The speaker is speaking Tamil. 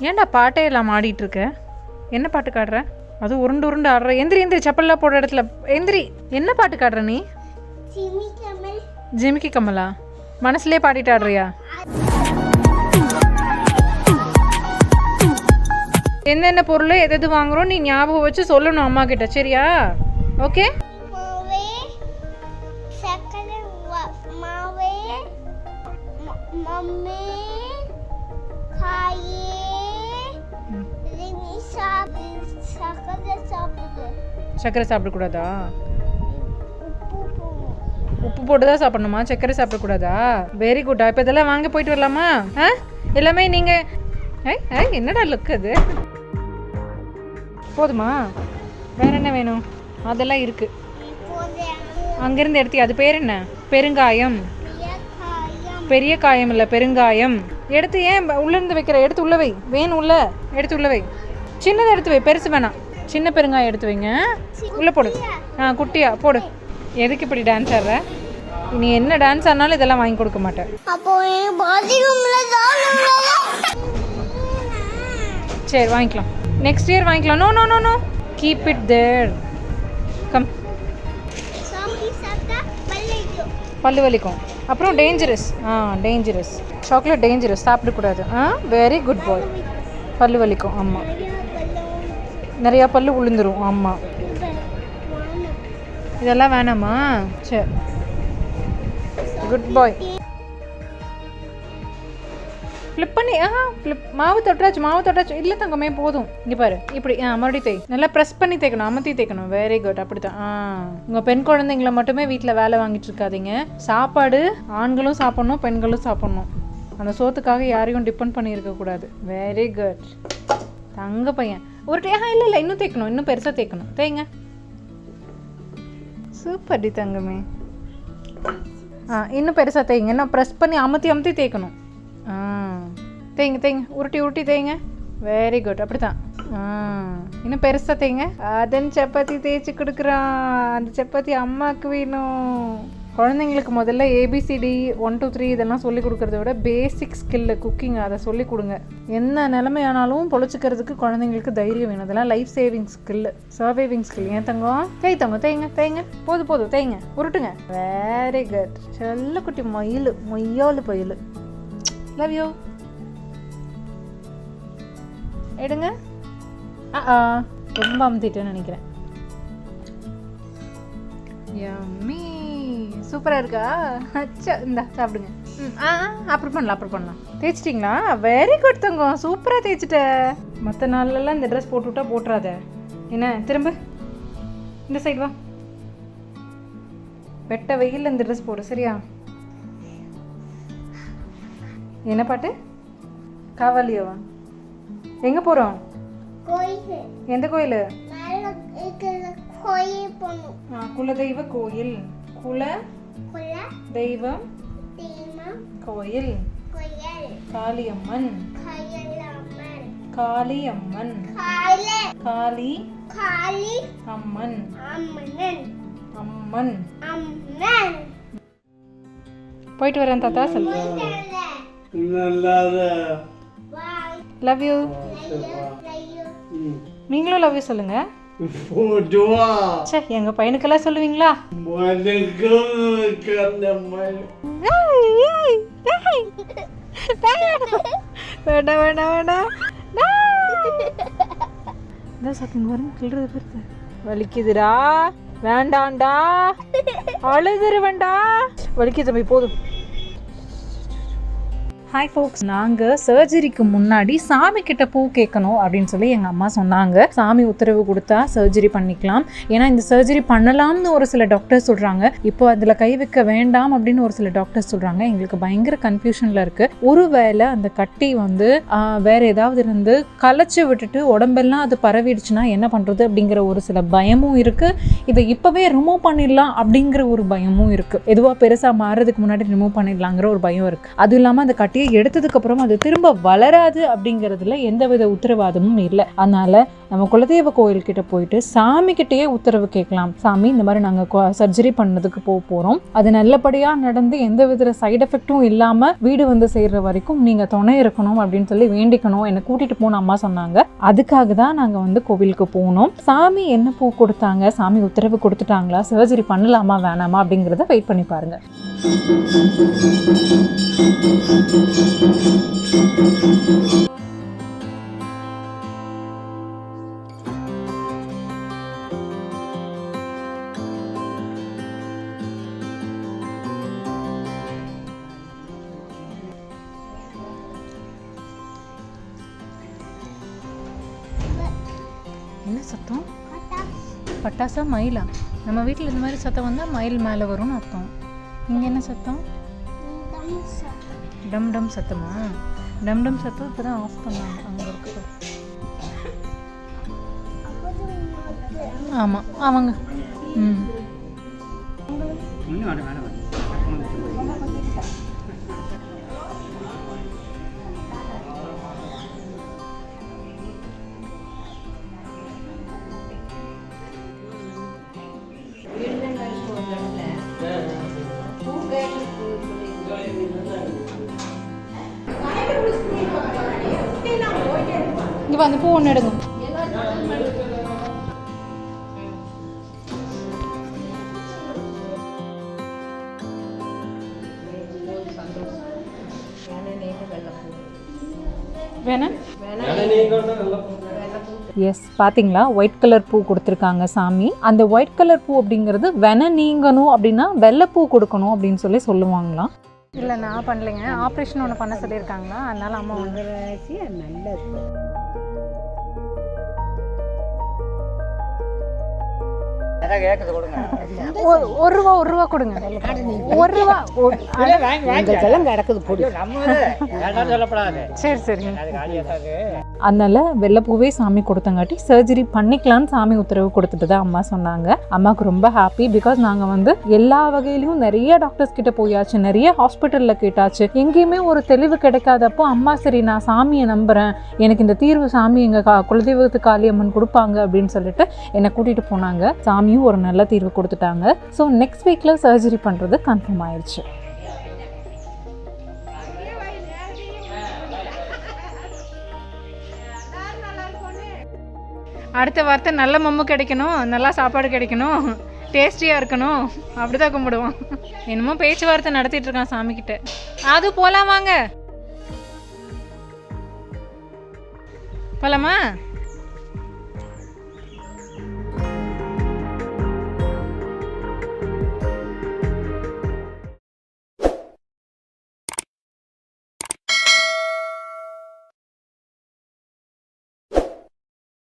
ஏன்டா பாட்டே எல்லாம் ஆடிட்டு இருக்க? என்ன பாட்டு காடுற? அது உருண்டு உருண்டு ஆடுற. எந்திரி சப்பல்லாம் போடுற இடத்துல எந்திரி. என்ன பாட்டு காடுற நீ? ஜிமிக்கி கமலா? மனசுலேயே பாடிட்டு ஆடுறியா? என்னென்ன பொருள் எது வாங்குறோம் நீ ஞாபகம் வச்சு சொல்லணும் அம்மா கிட்ட, சரியா? ஓகே. சர்க்கரை சாப்பிடக்கூடாதா? உப்பு போட்டு தான் சாப்பிடணுமா? சர்க்கரை சாப்பிடக்கூடாதா? Very good. இப்போ இதெல்லாம் வாங்க போயிட்டு வரலாமா? எல்லாமே நீங்கள் என்னடா லுக் அது? போதுமா? வேற என்ன வேணும்? அதெல்லாம் இருக்கு. அங்கிருந்து எடுத்தி. அது பேர் என்ன? பெருங்காயம். பெரிய காயம் இல்லை, பெருங்காயம். எடுத்து ஏன் உள்ளேருந்து வைக்கிற? எடுத்து உள்ள வை. வேணும் உள்ள எடுத்து உள்ள வை. சின்னதை எடுத்து வை, பெருசு வேணாம். சின்ன பெருங்காயம் எடுத்து வைங்க. உள்ளே போடு. குட்டியா போடு. எதுக்கு இப்படி டான்ஸ் ஆடுற? நீ என்ன டான்ஸ் ஆனாலும் இதெல்லாம் வாங்கி கொடுக்க மாட்டேன். சரி வாங்கிக்கலாம், நெக்ஸ்ட் இயர் வாங்கிக்கலாம். No no no no, keep it there. Come. பல்லு வலிக்கும், அப்புறம் டேஞ்சரஸ். டேஞ்சரஸ் சாக்லேட், டேஞ்சரஸ், சாப்பிடக்கூடாது. Very good boy. பல்லு வலிக்கும். ஆமாம், நிறையா பல்லு விழுந்துரும். ஆமாம், இதெல்லாம் வேணாமா? சரி, குட் பாய். ஃப்ளிப் பண்ணி மாவு தொட்டாச்சு. இல்லை தங்கமே போதும். இங்கே பாரு, இப்படி மறுபடியும் தேய். நல்லா ப்ரெஸ் பண்ணி தேய்க்கணும், அமர்த்தி தேய்க்கணும். Very good. அப்படி தான். உங்கள் பெண் குழந்தைங்களை மட்டுமே வீட்டில் வேலை வாங்கிட்டு இருக்காதீங்க. சாப்பாடு ஆண்களும் சாப்பிட்ணும், பெண்களும் சாப்பிட்ணும். அந்த சோத்துக்காக யாரையும் டிபெண்ட் பண்ணி இருக்கக்கூடாது. வெரி குட் தங்க பையன். ஒரு இல்லை இன்னும் தேய்க்கணும், இன்னும் பெருசாக தேய்க்கணும். தேய்ங்க. சூப்பர் டி தங்கமே. இன்னும் பெருசாக தேய்ங்க. இன்னும் ப்ரெஸ் பண்ணி அமர்த்தி தேய்க்கணும். தேய்ங்க, உருட்டி தேய்ங்க. Very good. அப்படி தான். இன்னும் பெருசாக தேய்ங்க. அதன் சப்பாத்தி தேய்ச்சி கொடுக்குறான். அந்த சப்பாத்தி அம்மாவுக்கு வேணும். குழந்தைங்களுக்கு முதல்ல ABCD 1 2 3 இதெல்லாம் சொல்லி கொடுக்குறத விட பேசிக் ஸ்கில்லு குக்கிங் அதை சொல்லி கொடுங்க. என்ன நிலைமையானாலும் பொழைச்சிக்கிறதுக்கு குழந்தைங்களுக்கு தைரியம் வேணும். அதெல்லாம் life saving skill, surviving skill. ஏன் தங்கம்? தேய்ங்க. போதும் தேய்ங்க, உருட்டுங்க. Very good. செல்ல குட்டி மொய்யாலு பயில். Love you. எடுங்க. ரொம்ப அமுத்திட்டேன்னு நினைக்கிறேன். யம்மி. சூப்பராக இருக்கா? அச்சா, இந்தா சாப்பிடுங்க. அப்புறம் பண்ணலாம். தேய்ச்சிட்டிங்களா? வெரி குட் தங்கம், சூப்பராக தேய்ச்சிட்ட. மற்ற நாள்லலாம் இந்த ட்ரெஸ் போட்டுவிட்டா போட்டுறாத. என்ன திரும்ப இந்த சைடு வா. வெட்ட வெயிலில் இந்த ட்ரெஸ் போடு, சரியா? என்ன பாட்டு? காவாலியோவா? எங்கே போகிறோம்? எந்த கோயில்? குலதெய்வ கோயில். குல தெய்வம் கோயில். காளியம்மன். காளி அம்மன். போயிட்டு வரேன் தாத்தா. சொல்லுங்க. Love you. நீங்களும் லவ் யூ சொல்லுங்க. எங்க பையனுக்கெல்லாம் சொல்லுவீங்களா? வேண்டாம். வலிக்குதுடா, வேண்டாண்டா, அழுதுருவேண்டா. வலிக்குது தம்பி, போதும். ஹாய் ஃபோக்ஸ், நாங்கள் சர்ஜரிக்கு முன்னாடி சாமி கிட்ட பூ கேட்கணும் அப்படின்னு சொல்லி எங்கள் அம்மா சொன்னாங்க. சாமி உத்தரவு கொடுத்தா சர்ஜரி பண்ணிக்கலாம். ஏன்னா இந்த சர்ஜரி பண்ணலாம்னு ஒரு சில டாக்டர்ஸ் சொல்கிறாங்க. இப்போ அதில் கை வைக்க வேண்டாம் அப்படின்னு ஒரு சில டாக்டர்ஸ் சொல்கிறாங்க. எங்களுக்கு பயங்கர கன்ஃபியூஷனில் இருக்குது. ஒருவேளை அந்த கட்டி வேறு ஏதாவது இருந்து கலைச்சி விட்டுட்டு உடம்பெல்லாம் அது பரவிடுச்சுன்னா என்ன பண்ணுறது அப்படிங்கிற ஒரு சில பயமும் இருக்குது. இதை இப்போவே ரிமூவ் பண்ணிடலாம் அப்படிங்கிற ஒரு பயமும் இருக்குது. எதுவாக பெருசாக மாறுறதுக்கு முன்னாடி ரிமூவ் பண்ணிடலாங்கிற ஒரு பயம் இருக்குது. அதுவும் இல்லாமல் அந்த கட்டி குழந்தைகிட்டே எடுத்ததுக்கப்புறம் அது திரும்ப வளராது அப்படிங்கிறதுல எந்தவித உத்தரவாதமும் இல்லை. அதனால நம்ம குலதெய்வ கோயில்கிட்ட போயிட்டு சாமி கிட்டேயே உத்தரவு கேட்கலாம். சாமி, இந்த மாதிரி நாங்கள் சர்ஜரி பண்ணதுக்கு போகிறோம், அது நல்லபடியாக நடந்து எந்த வித சைடு எஃபெக்டும் இல்லாமல் வீடு வந்து சேர்ற வரைக்கும் நீங்கள் துணை இருக்கணும் அப்படின்னு சொல்லி வேண்டிக்கணும். என்னை கூட்டிகிட்டு போன அம்மா சொன்னாங்க. அதுக்காக தான் நாங்கள் வந்து கோவிலுக்கு போனோம். சாமி என்ன பூ கொடுத்தாங்க, சாமி உத்தரவு கொடுத்துட்டாங்களா, சர்ஜரி பண்ணலாமா வேணாமா அப்படிங்கிறத வெயிட் பண்ணி பாருங்க. என்ன சத்தம்? பட்டாசா மயிலா? நம்ம வீட்டில் இந்த மாதிரி சத்தம் வந்தால் மயில் மேலே வரும்னு அர்த்தம். இங்கே என்ன சத்தம்? டம் டம் சத்தமா? டம் டம் சத்தம் இப்போ தான் ஆஃப் பண்ணாங்க. அங்கே இருக்கு. ஆமாம் அவங்க. இங்கே வந்து பூ ஒன்று எடுங்க. எஸ், பார்த்தீங்களா? ஒயிட் கலர் பூ கொடுத்துருக்காங்க சாமி. அந்த ஒயிட் கலர் பூ அப்படிங்கிறது வென நீங்கணும் அப்படின்னா வெள்ளைப்பூ கொடுக்கணும் அப்படின்னு சொல்லி சொல்லுவாங்களாம். இல்லை, நான் பண்ணலைங்க. ஆப்ரேஷன் ஒன்று பண்ண சொல்லியிருக்காங்களா, அதனால அம்மா வந்து நல்லது. ஒரு ரூபா கொடுங்க. ஒரு ரூபா சரி சரி. அதனால வெள்ளைப்பூவே சாமி கொடுத்தங்காட்டி சர்ஜரி பண்ணிக்கலான்னு சாமி உத்தரவு கொடுத்துட்டு தான் அம்மா சொன்னாங்க. அம்மாவுக்கு ரொம்ப ஹாப்பி. பிகாஸ் நாங்கள் வந்து எல்லா வகையிலையும் நிறைய டாக்டர்ஸ் கிட்ட போயாச்சு, நிறைய ஹாஸ்பிட்டலில் கேட்டாச்சு, எங்கேயுமே ஒரு தெளிவு கிடைக்காதப்போ அம்மா சரி நான் சாமியை நம்புகிறேன், எனக்கு இந்த தீர்வு சாமி எங்கள் குலதெய்வத்து காளியம்மன் கொடுப்பாங்க அப்படின்னு சொல்லிட்டு என்னை கூட்டிகிட்டு போனாங்க. சாமியும் ஒரு நல்ல தீர்வு கொடுத்துட்டாங்க. ஸோ நெக்ஸ்ட் வீக்கில் சர்ஜரி பண்ணுறது கன்ஃபார்ம் ஆயிடுச்சு. அடுத்த வார்த்தை நல்ல மம்மு கிடைக்கணும், நல்லா சாப்பாடு கிடைக்கணும், டேஸ்டியாக இருக்கணும், அப்படிதான் கும்பிடுவோம். என்னமோ பேச்சுவார்த்தை நடத்திட்டு இருக்கான் சாமி கிட்ட. அது போலாம், வாங்க போலாமா?